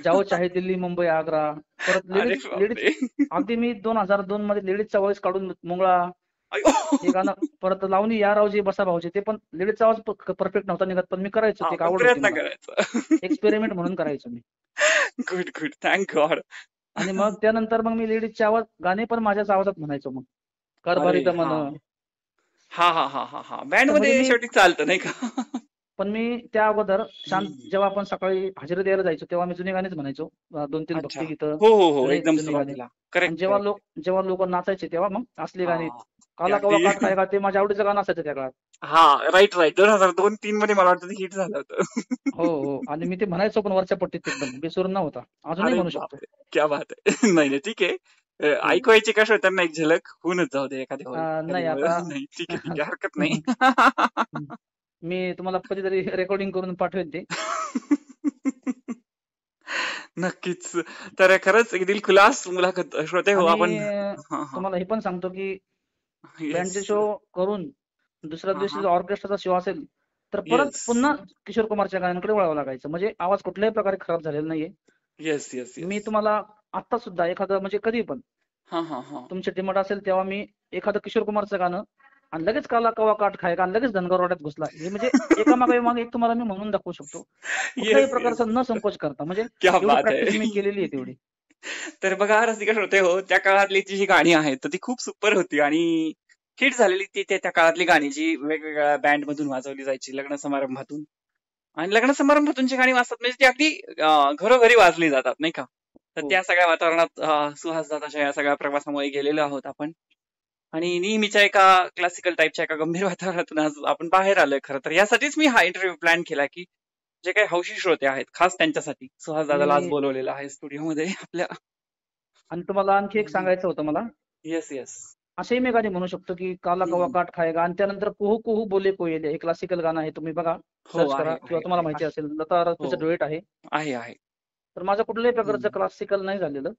जाओ चाहे दिल्ली मुंबई आग्रा. परत अरे लेडीज बापरे. अगदी मी 2002 मध्ये लेडीजचा व्हॉइस काढून मुंगळा अयो. हे गाणं, परत लावणी या रावजी बसा भाऊजी, ते पण लेडीजचा आवाज परफेक्ट नव्हता निघत, पण मी करायचो, हा ते एक पण आवड होती प्रयत्न मला. करायचा. एक्सपेरिमेंट म्हणून करायचो मी. Good good, thank God. आणि मग त्यानंतर मग मी लेडीजचे आवाज गाणे पण माझ्याच आवाजात म्हणायचो. मग कारभारी अरे दमन. हा हा हा हा हा हा, बँड तर म्हणजे मध्ये मी शेवटी चालतं नाही का. पण मी त्या अगोदर शांत, हम्म. जेव्हा आपण सकाळी हजेरी द्यायला जायचो तेव्हा मी जुनी गाणीच म्हणायचो. 2-3 अच्छा. भक्तिगीतं, हो हो हो, जुनी एकदम जुनी गाणी. सुरुवातीला. आणि करेक्ट करेक्ट. जेव्हा लोक नाचायचे तेव्हा मग असली हा गाणी. ते काला कवा अगदी. काठ खायगा ते माझ्या आवडीचं गाणं असायचं त्या काळात. हा राईट राईट, 2002-3 मध्ये मला वाटतं हिट झालं होतं. हो हो. आणि मी ते म्हणायचो पण वरच्या पट्टीत एकदम बेसूर न होता. अजूनही अरे म्हणू शकतो. बापरे, क्या बात आहे. नाही नाही ठीक आहे. हो. ऐकवायची कशा त्यांना एक झलक होऊनच जाऊ दे एखाद्या वेळी, एखादी नाही वेळ. आता नाही ठीक आहे, हरकत नाही. मी तुम्हाला कधीतरी रेकॉर्डिंग करून पाठवेन ते. नक्कीच. तर खरंच एक दिलखुलास मुलाखत श्रोते हो आणि आपण. हा हा. तुम्हाला हे पण सांगतो की बँडचे येस. शो करून दुसऱ्या हा दिवशी हा. जर ऑर्केस्ट्राचा शो असेल तर परत येस पुन्हा किशोर कुमारच्या गाण्यांकडे वळावं लागायचं. म्हणजे आवाज कुठल्याही प्रकारे खराब झालेला नाहीये. येस येस मी येस. तुम्हाला आता सुद्धा एखादं म्हणजे कधी पण हा हा हा. तुमची डिमांड असेल तेव्हा मी एखादं किशोर कुमारचं गाणं आणि लगेच काला कवा काठ खायका आणि लगेच धनगरवाड्यात घुसला. हे म्हणजे एकामागे एक तुम्हाला मी म्हणून दाखवू शकतो. कुठल्याही येस प्रकारचा येस न संकोच करता, म्हणजे क्या एवढी बात प्रॅक्टिस मी आहे. केलेली आहे तेवढी. तर बघा रसिका श्रोते हो, त्या काळातली ती जी गाणी आहेत तर ती खूप सुपर होती आणि हिट झालेली ती त्या काळातली गाणी जी वेगवेगळ्या बँड मधून वाजवली जायची लग्न समारंभातून. आणि लग्न समारंभातून जी गाणी वाजतात म्हणजे ती अगदी घरोघरी वाजली जातात नाही का. तर हो. त्या सगळ्या वातावरणात सुहास दादाच्या या सगळ्या प्रवासामुळे गेलेलो आहोत आपण. आणि नेहमीच्या एका क्लासिकल टाईपच्या एका गंभीर वातावरणातून आज आपण बाहेर आलोय. खरं तर यासाठीच मी हा इंटरव्ह्यू प्लॅन केला की जे काही हौशी श्रोते आहेत खास त्यांच्यासाठी सुहास दादाला आज आणि बोलवलेलं आहे स्टुडिओमध्ये आपल्या. आणि तुम्हाला आणखी एक सांगायचं होतं मला. Yes yes. असेही मी गाणी म्हणू शकतो की काला कवा काठ खायगा, आणि त्यानंतर कुहू कुहू बोले कोयले, हे क्लासिकल गाणं आहे. तुम्ही बघा, हो सर्च आहे करा, आहे किंवा तुम्हाला माहिती आहे. असेल, लता हो राजपूतचं डुएट आहे. आहे आहे. तर माझं कुठल्याही प्रकारचं हम्म. क्लासिकल नाही झालेलं.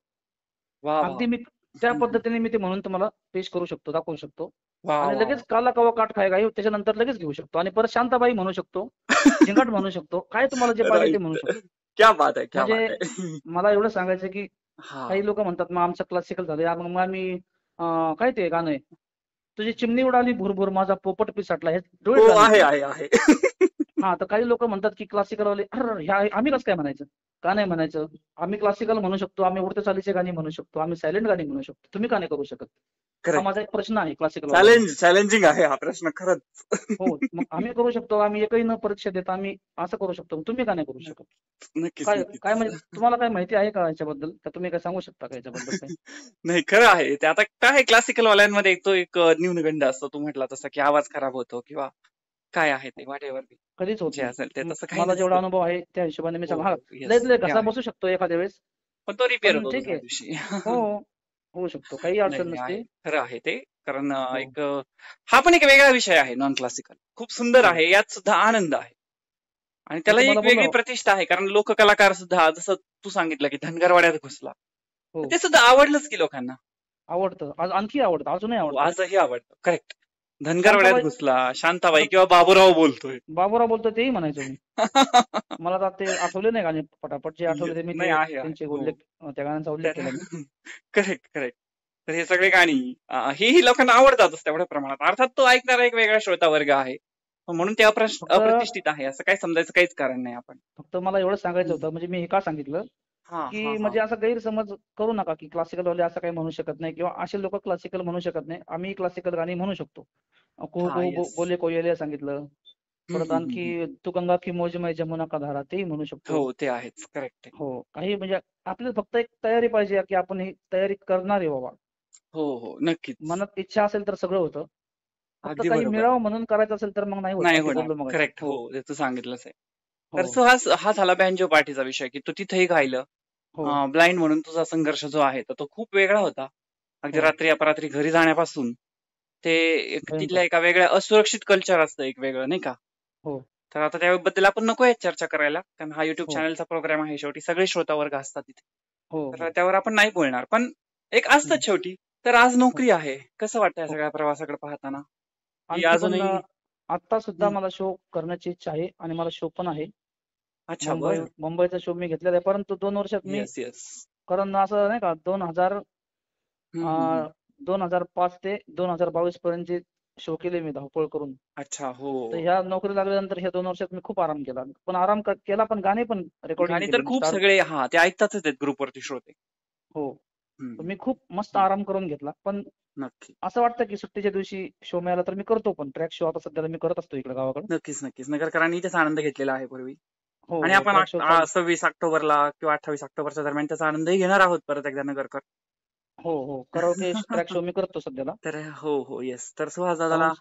वा वा. अगदी मी त्या पद्धतीने मी ते म्हणून तुम्हाला पेश करू शकतो, दाखवू शकतो. वा आणि वा लगेच काला कवा काठ खायगा हे त्याच्यानंतर लगेच घेऊ शकतो. आणि परत शांताबाई म्हणू शकतो, झिंगाट म्हणू शकतो, काय तुम्हाला जे पाहिजे ते म्हणू शकतो. राईट. क्या बात आहे क्या म्हणजे बात आहे. मला एवढं सांगायचं की हा काही लोक म्हणतात मग आमचं क्लासिकल झालं, मग आम्ही काय ते गाणं आहे, तुझी चिमणी उडाली भुरभुर माझा पोपट पिसाटला, हे डुएट हो गाणं आहे आहे. आहे आहे. हा, तर काही लोक म्हणतात की क्लासिकल वाले ह्या आम्ही कसं काय म्हणायचं, का नाही म्हणायचं. आम्ही क्लासिकल म्हणू शकतो, आम्ही उडत्या चालीची गाणी म्हणू शकतो, आम्ही सायलेंट गाणी म्हणू शकतो, तुम्ही का नाही करू शकत. हा करेक्ट. माझा एक प्रश्न आहे क्लासिकल वाल्यांना. चॅलेंजिंग आहे हा प्रश्न खरंच. हो, मग आम्ही करू शकतो, आम्ही एकही न परीक्षा देता आम्ही असं करू शकतो, तुम्ही का नाही करू शकत. नक्कीच काय नक्कीच. काय म्हणजे तुम्हाला काय माहिती आहे का याच्याबद्दल, का तुम्ही काय सांगू शकता का याच्याबद्दल काही. नाही खरं आहे ते. आता काय क्लासिकल वाल्यांमध्ये तो एक न्यूनगंड असतो तू म्हटला तसा की आवाज खराब होतो किंवा काय आहे ते व्हॉटएव्हर कधीच होत जे नाही. असेल ते तसं काही मला जेवढा नसतं. अनुभव आहे त्या हिशोबाने मी हो सांगा. हा, हो लय येस लय ते घसा आहे. बसू शकतो एखाद्या वेळेस, पण तो रिपेअर पण होतो ठीक दुसऱ्या आहे. दिवशी. हो, होऊ शकतो, काही नाही अडचण नाही नसते. आहे खरं आहे ते. कारण हो हा पण एक वेगळा विषय आहे नॉन क्लासिकल. खूप सुंदर हो, आहे यात सुद्धा आनंद आहे. आणि मी त्याला एक तुम्हाला वेगळी बोललो. प्रतिष्ठा आहे कारण लोककलाकार सुद्धा जसं तू सांगितलं की धनगरवाड्यात घुसला हो, तर ते सुद्धा आवडलंच की लोकांना. आवडतं, आणखी आवडतं, अजूनही हो आवडतं. आजही आवडतं. करेक्ट. धनगरवाड्यात शांताबाई, घुसला, शांताबाई आता किंवा बाबूराव बोलतोय. बाबूराव बोलतो तेही म्हणायचो मी. मला आता ते आठवले नाही गाणे, पटापट जे आठवले ते मी नाही ते आहे त्यांचे हो. उल्लेख, त्या गाण्यांचा उल्लेख केला मी. Correct correct. तर हे सगळे गाणी हेही लोकांना आवडतातच तेवढ्या प्रमाणात. अर्थात तो ऐकणारा एक वेगळा श्रोता वर्ग आहे. म्हणून ते फक्त अप्रतिष्ठित आहे असं काही समजायचं काहीच कारण नाही आपण. फक्त मला एवढं सांगायचं होतं, म्हणजे मी हे का सांगितलं हा हा की हा. म्हणजे असा गैरसमज करू नका की क्लासिकल वाले असं काही म्हणू शकत नाही, किंवा असे लोक क्लासिकल म्हणू शकत नाही. आम्ही क्लासिकल गाणी म्हणू शकतो. कुहू हा कुहू येस. बोले कोयले सांगितलं. परत आणखी तू गंगा की मौज मै जमुना का धारा, तेही म्हणू शकतो. हो ते आहेच. करेक्ट आहे. हो, काही म्हणजे आपल्याला फक्त एक तयारी पाहिजे की आपण ही तयारी करणार आहे बाबा. हो हो नक्कीच. मनात इच्छा असेल तर सगळं होतं. फक्त अगदी काही बरोबर. मिळावं म्हणून करायचं असेल तर मग नाही होत, नाही अगदी होणार. बोललो मग. करेक्ट. हो हो ते तू सांगितलंच आहे. तर हो हा झाला बँजो पार्टीचा विषय की तू तिथेही गायलं. हो ब्लाइंड म्हणून तुझा संघर्ष जो आहे तो खूप वेगळा होता. अगदी हो, रात्री अपरात्री घरी जाण्यापासून ते तिथल्या भयंकर. एका वेगळ्या असुरक्षित कल्चर असतं एक वेगळं नाही का. हो तर आता त्याबद्दल आपण नको आहे चर्चा करायला कारण हा युट्यूब हो चॅनलचा प्रोग्राम आहे शेवटी सगळे श्रोता वर्ग असतात तिथे. हो तर हो त्यावर आपण नाही बोलणार पण एक असतं हम्म, शेवटी. तर आज हो नोकरी आहे कसं वाटतं या हो. सगळ्या प्रवासाकडे पाहताना की आणखी पण अजूनही. आता सुद्धा हं, मला शो करण्याची इच्छा आहे, आणि मला शो पण आहे. अच्छा बर. मुंबईचा शो मी घेतलेला आहे, परंतु 2 वर्षात मी, येस येस. कारण असं नाही का, 2005 ते 2022 पर्यंतचे शो केले मी धावपळ करून. अच्छा हो. तर ह्या नोकरी लागल्यानंतर ह्या 2 वर्षात मी खूप आराम केला, पण आराम केला, पण गाणे पण रेकॉर्डिंग गाणी केले तर मी खूप स्टार. सगळे ते ऐकतातच आहेत ग्रुपवरती श्रोते. हो, हं, तर मी खूप मस्त हं. आराम करून घेतला. पण नक्की. असं वाटतं की सुट्टीच्या दिवशी शो मिळाला तर मी करतो, पण ट्रॅक शो आता सध्याला मी करत असतो इकडे गावाकडे. नक्कीच नक्कीच. नगरकरांनी त्याचा आनंद घेतलेला आहे पूर्वी. हो आणि हो, आपण ट्रॅक शो चालू. 26 ऑक्टोबरला किंवा 28 ऑक्टोबरच्या दरम्यान त्याचा आनंदही घेणार आहोत परत एकदा नगरकर. हो हो, कराओके ट्रॅक शो मी करतो सध्याला. तर हो हो येस. तर सुहास दादाला साऊंड,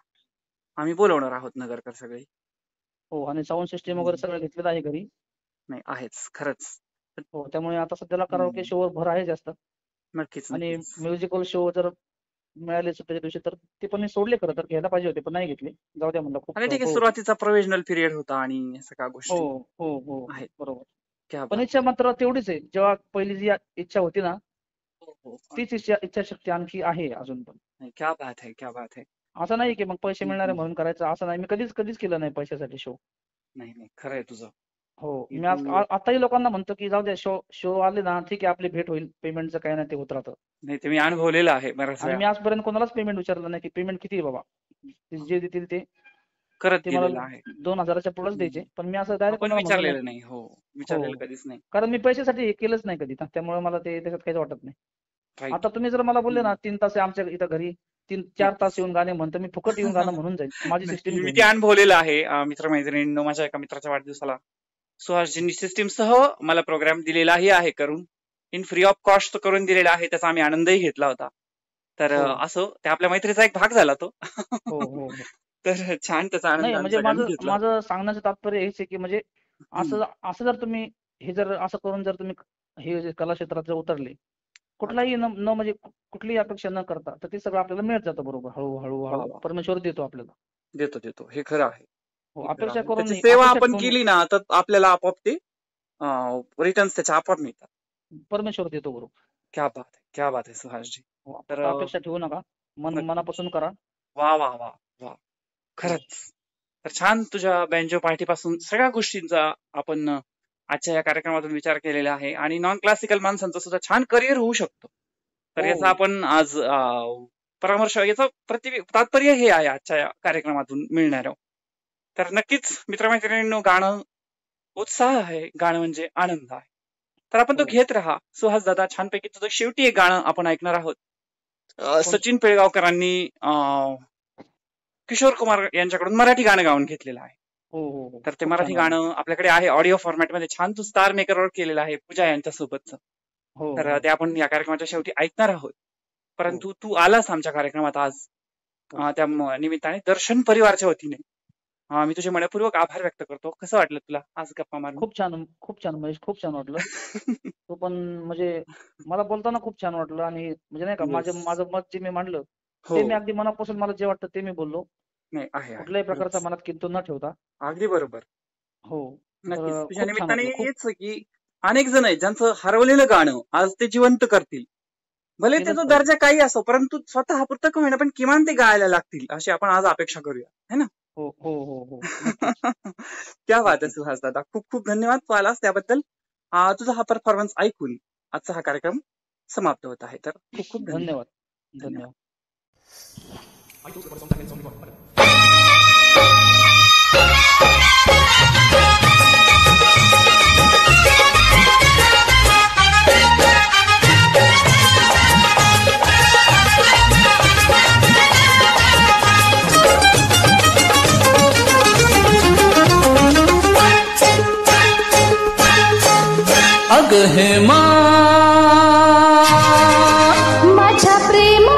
आम्ही बोलवणार आहोत नगरकर सगळे. हो, आणि साऊंड सिस्टीम वगैरे हं. सगळं घेतलेलं आहे घरी. नाही आहेच खरंच. हो, त्यामुळे आता सध्याला कराओके हं. शोवर भर आहे जास्त. नक्कीच आणि नक्कीच. म्युझिकल शो जर मिळाले सुट्टीच्या दिवशी तर ते पण मी सोडले, खरं तर घ्यायला पाहिजे होते पण नाही घेतले. जाऊ द्या म्हणलं, खूप आणि ठीक आहे धावपळ होती. सुरुवातीचा प्रोव्हिजनल पिरियड होता आणि या सगळ्या हो गोष्टी हो हो, आहेत. बरोबर. क्या पण बात इच्छा आहे. मात्र तेवढीच आहे, जेव्हा पहिली जी इच्छा होती ना, हो हो. तीच इच्छाशक्ती आणखी आहे अजून पण. नाही, क्या बात है क्या बात है. असं नाही की मग पैसे हं, मिळणारे हं. म्हणून करायचं, असं नाही. मी कधीच कधीच केलं नाही पैशासाठी शो. नाही नाही खरं आहे तुझं हो, की मी तू. आताही लोकांना म्हणतो की जाऊ द्या, शो शो आले ना, ठीक आहे, आपली भेट होईल, पेमेंटचं काही नाही, ते होत राहतं. नाही ते मी अनुभवलेलं आहे बऱ्याच आणि वेळा. मी आजपर्यंत कोणालाच पेमेंट विचारलं नाही की पेमेंट किती आहे बाबा. ते जे देतील ते करत ते मला गेलेला आहे. 2,000च्या पुढेच द्यायचे, पण मी असं डायरेक्ट आपण कोणाला म्हणलं नाही. विचारलेलं नाही. हो, विचारलेलं कधीच नाही. कारण मी पैशासाठी हे केलंच नाही कधी, त्यामुळे मला ते त्याच्यात काहीच वाटत नाही. राईट. आता तुम्ही जर मला बोलले ना 3 तास आहे आमच्या इथं घरी, 3-4 तास येऊन गाणे म्हणतो, मी फुकट येऊन गाणं म्हणून जाईल. माझी सिस्टीम मी घेऊन ते येईल. अनुभवलेलं आहे. मित्रमैत्रिणींनो, माझ्या एका मित्राच्या वाढदिवसाला सुहासजींनी सिस्टीमसह मला प्रोग्राम दिलेलाही आहे करून, इन फ्री ऑफ कॉस्ट करून दिलेला आहे. त्याचा आम्ही आनंदही घेतला होता. तर हो. असं ते आपल्या मैत्रीचा एक भाग झाला तो. हो हो हो. तर छान त्याचा आनंद नाही आम्ही म्हणजे सगळ्यांनी माझं घेतला. माझं सांगण्याचं तात्पर्य हेच आहे की म्हणजे असं असं जर तुम्ही हे जर असं करून जर तुम्ही हे जे कला क्षेत्रात जर उतरले, कुठलाही न म्हणजे कुठलीही अपेक्षा न करता, तर ते सगळं आपल्याला मिळत जातं बरोबर हळूहळू वा, हळू वा. परमेश्वर देतो आपल्याला. देतो. हे खरं आहे. हो, हे खरं अपेक्षा आहे. करून त्याची नाही, सेवा अपेक्षा आपण ठेवून केली ना, तर आपल्याला आपोआप ते रिटर्न्स त्याच्या आपोआप मिळतात. परमेश्वर देतो बरोबर. क्या बात आहे सुहासजी. हो, तर फक्त अपेक्षा ठेवू नका, नक्की. मनापासून करा. वा. खरंच. तर छान तुझ्या बँजो पार्टी पासून सगळ्या गोष्टींचा आपण आजच्या या कार्यक्रमातून विचार केलेला आहे, आणि नॉन क्लासिकल माणसांचं सुद्धा छान करिअर होऊ शकतो. तर हो. याचा आपण आज परामर्श, याचं तात्पर्य हे आहे आजच्या या कार्यक्रमातून मिळणारं. तर नक्कीच मित्रमैत्रिणींनो, गाणं उत्साह आहे, गाणं म्हणजे आनंद आहे. तर आपण तो हो. घेत राहा. सुहास दादा, छानपैकी तुझं शेवटी एक गाणं आपण ऐकणार आहोत. सचिन पिळगावकरांनी किशोर कुमार यांच्याकडून मराठी गाणं गाऊन घेतलेलं आहे. हो हो हो. तर ते खूप मराठी छान गाणं. गाणं आपल्याकडे आहे ऑडिओ फॉर्मॅटमध्ये. छान तू स्टार मेकरवर केलेलं आहे पूजा यांच्यासोबतचं. हो तर हो. ते आपण या कार्यक्रमाच्या शेवटी ऐकणार आहोत. परंतु तू आलास आमच्या कार्यक्रमात आज, त्या निमित्ताने दर्शन परिवारच्या वतीने मी तुझे मनपूर्वक आभार व्यक्त करतो. कसं वाटलं तुला आज गप्पा मारून? खूप छान महेश, खूप छान वाटलं. तो पण म्हणजे मला बोलताना खूप छान वाटलं, आणि म्हणजे नाही का Yes. माझं मत जे मी मांडलं हो, ते मी अगदी मनापासून मला जे वाटतं ते मी बोललो, नाही आहे कुठल्याही प्रकारचा खरंच. मनात किंतु न ठेवता. अगदी बरोबर. हो. नक्कीच. तर तुझ्या खूप छान निमित्ताने वाटलं. खूप हेच की अनेक जण आहेत ज्यांचं हरवलेलं गाणं आज ते जिवंत करतील. भले केलंच त्याचा पाहिजे. दर्जा काही असो, परंतु स्वतः पुरतं का होईना पण किमान ते गायला लागतील, अशी आपण आज अपेक्षा करूया, है ना? हो हो हो हो. नक्कीच. क्या बात आहे नक्कीच. सुहास दादा. खूप खूप धन्यवाद तू आलास त्याबद्दल. तुझा हा परफॉर्मन्स ऐकून आजचा हा कार्यक्रम समाप्त होत आहे. तर खूप खूप धन्यवाद. धन्यवाद. अग हेमा माझ्या प्रेमा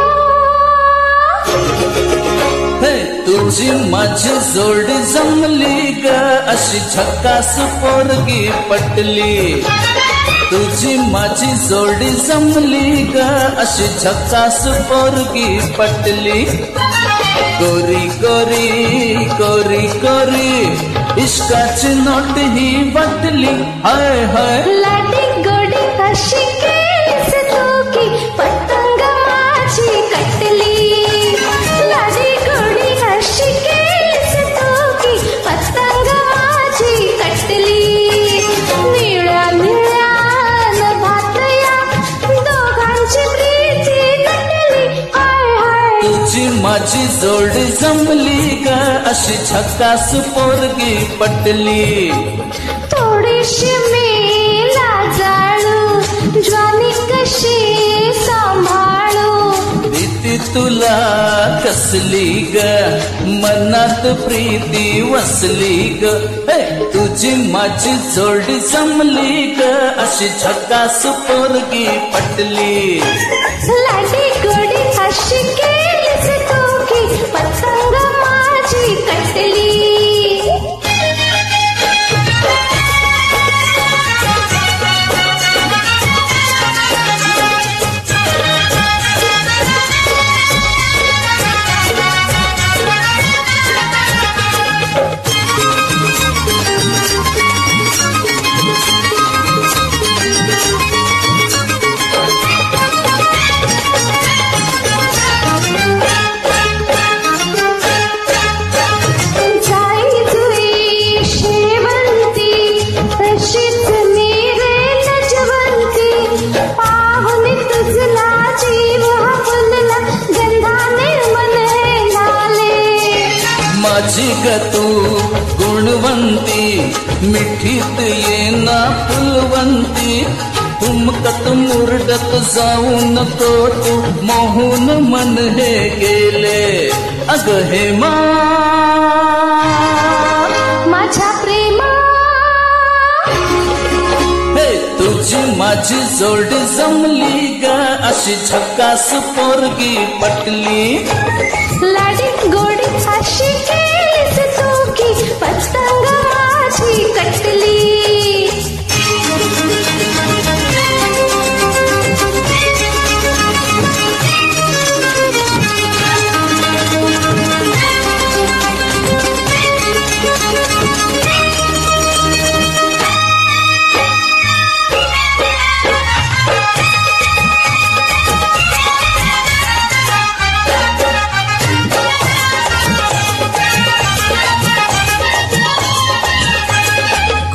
हे तुझी माझी जोडी जमली ग, अशी झकास पोरगी पटली. तुझी माझी जोडी जमली ग, अशी झकास पोरगी पटली. गोरी गोरी गोरी गोरी इश्काची नोट ही वाटली. हाय हाय लाडी गोडी अशी केस तू की पतंग माझी कटली. लाडी गोडी अशी केस तू की पतंग माझी कटली. निळ्या निळ्या नभातया दोघांची प्रीती नटली. हाय हाय तुझी माझी जोडी जमली ग, अशी झकास पोरगी पटली. थोडीशी मी लाजाळू ज्वानी कशी सांभाळू. प्रीती तुला कसली ग, मनात प्रीती वसली ग. हे तुझी माझी जोडी जमली ग, अशी झकास पोरगी पटली. लाडी गोडी अशी केलीस तू की पतंग माझी कटली. माझी ग तू गुणवंती, मिठीत ये ना फुलवंती, तुमकत मुरडत जाऊ नको तू, मोहून मन हे गेले अग हे माझ्या प्रेमा, हे तुझी माझी जोड जमली ग, अशी झकास पोरगी पटली, लाडी गोडी अशी केलीस तू की, पतंग माझी कटली.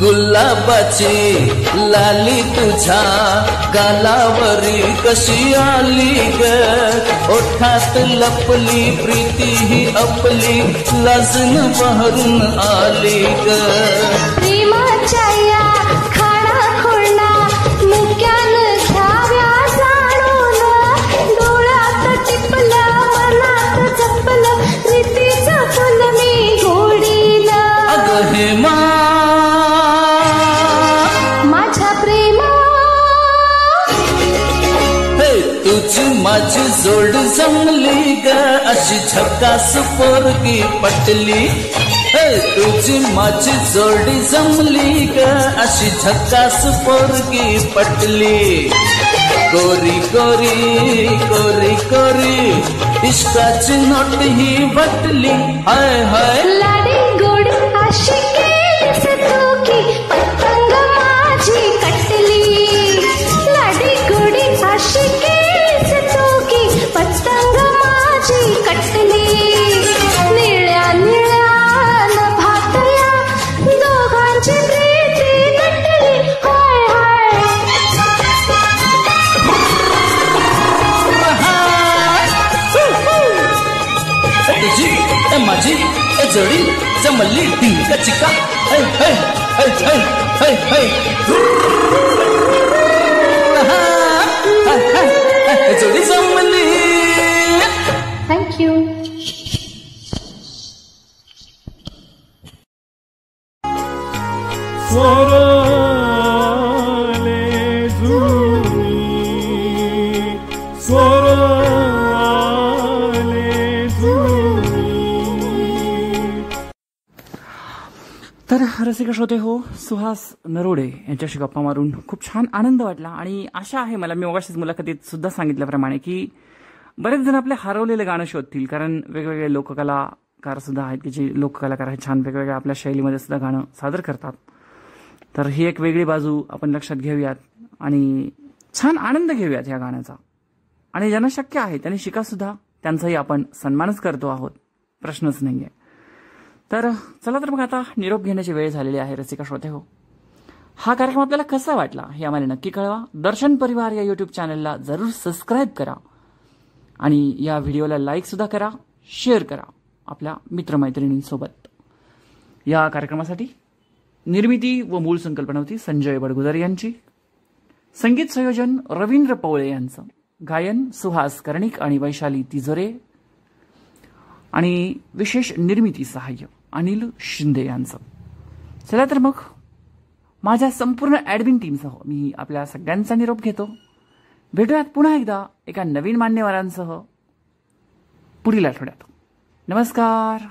गुलाबाची लाली तुझ्या गालावरी कशी आली ग, ओठात लपली प्रीती ही आपली, लाजन बहरून आली ग. प्रेमाच्या या खाणा खोळणा मुक्यान घ्याव्या जाणून, डोळ्यात टिपलं मनात जपलं, रीतीचं फुल मी गोडीला. अग हे माझ्या प्रेमा, हे तुझी माझी जोड जमली ग, अशी झकास पोरगी पटली, हे तुझी माझी जोडी जमली ग, अशी झकास पोरगी पटली. गोरी गोरी गोरी गोरी इश्काची नोट ही भटली, हाय हाय. लाडी गोडी अशी केलीस तू की, पतंग माझी कटली, लाडी गोडी अशी केलीस तू की, पतंग माझी कटली. निळ्या निळ्या नभातल्या दोघांची प्रीती नटली, हाय तुझी माझी जोडी जमली टिंका चिका, है है है है है है, जोडी जमली. थँक्यू. स्वराले जुळी, स्वराले जुळी. तर रसिक श्रोते हो, सुहास नरोडे यांच्याशी गप्पा मारून खूप छान आनंद वाटला. आणि आशा आहे मला, मी मगाशीच मुलाखतीत सुद्धा सांगितल्याप्रमाणे, की बरेच जण आपले हरवलेलं गाणं शोधतील, कारण वेगवेगळे लोककलाकार सुद्धा आहेत की जे लोककलाकार आहेत, छान वेगवेगळ्या आपल्या शैलीमध्ये सुद्धा गाणं सादर करतात. तर ही एक वेगळी बाजू आपण लक्षात घेऊयात आणि छान आनंद घेऊयात ह्या गाण्याचा. आणि ज्यांना शक्य आहे त्यांनी शिका सुद्धा, त्यांचाही आपण सन्मानच करतो आहोत, प्रश्नच नाहीये. तर चला तर मग आता निरोप घेण्याची वेळ झालेली आहे रसिका श्रोते हो. हा कार्यक्रम आपल्याला कसा वाटला हे आम्हाला नक्की कळवा. दर्शन परिवार या यूट्यूब चॅनलला जरूर सबस्क्राईब करा आणि या व्हिडिओला लाईक सुद्धा करा, शेअर करा आपल्या मित्रमैत्रिणींसोबत. या कार्यक्रमासाठी निर्मिती व मूळ संकल्पना होती संजय बडगुजर यांची, संगीत संयोजन रवींद्र पवळे यांचं, गायन सुहास कर्णिक आणि वैशाली तिजोरे आणि विशेष निर्मिती सहाय्य अनिल शिंदे यांचं. चला तर मग माझ्या संपूर्ण ॲडमिन टीमसह मी आपल्या सगळ्यांचा निरोप घेतो. भेटूयात पुन्हा एकदा एका नवीन मान्यवरांसह पुढील आठवड्यात. नमस्कार.